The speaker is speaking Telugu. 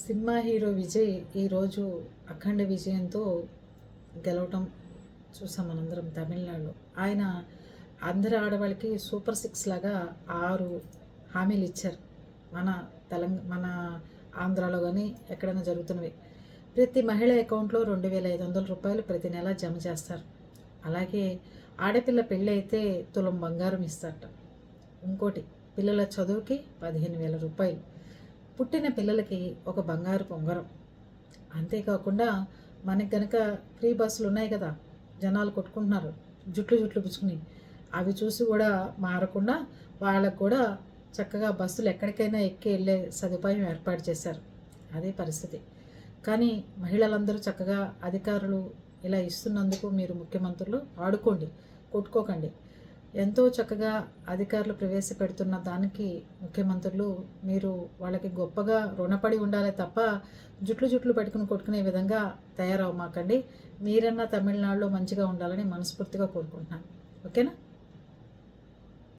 సినిమా హీరో విజయ్ ఈరోజు అఖండ విజయంతో గెలవటం చూసాం మనందరం తమిళనాడులో. ఆయన అందరి ఆడవాళ్ళకి సూపర్ సిక్స్ లాగా 6 హామీలు ఇచ్చారు. మన ఆంధ్రాలో కానీ ఎక్కడైనా జరుగుతున్నవి. ప్రతి మహిళ అకౌంట్లో 2,500 రూపాయలు ప్రతి నెల జమ చేస్తారు. అలాగే ఆడపిల్ల పెళ్ళి అయితే తులం బంగారం ఇస్తారట. ఇంకోటి, పిల్లల చదువుకి 15,000 రూపాయలు, పుట్టిన పిల్లలకి ఒక బంగారు పొంగరం. అంతేకాకుండా మనకి కనుక ఫ్రీ బస్సులు ఉన్నాయి కదా, జనాలు కొట్టుకుంటున్నారు జుట్లు పుచ్చుకుని, అవి చూసి కూడా మారకుండా వాళ్ళకు కూడా చక్కగా బస్సులు ఎక్కడికైనా ఎక్కి వెళ్ళే సదుపాయం ఏర్పాటు చేశారు. అదే పరిస్థితి. కానీ మహిళలందరూ చక్కగా అధికారులు ఇలా ఇస్తున్నందుకు మీరు ముఖ్యమంత్రులు ఆడుకోండి, కొట్టుకోకండి. ఎంతో చక్కగా అధికారులు ప్రవేశపెడుతున్న దానికి ముఖ్యమంత్రులు మీరు వాళ్ళకి గొప్పగా రుణపడి ఉండాలి తప్ప జుట్లు పెట్టుకుని కొట్టుకునే విధంగా తయారవమాకండి. మీరన్నా తమిళనాడులో మంచిగా ఉండాలని మనస్ఫూర్తిగా కోరుకుంటున్నాను. ఓకేనా?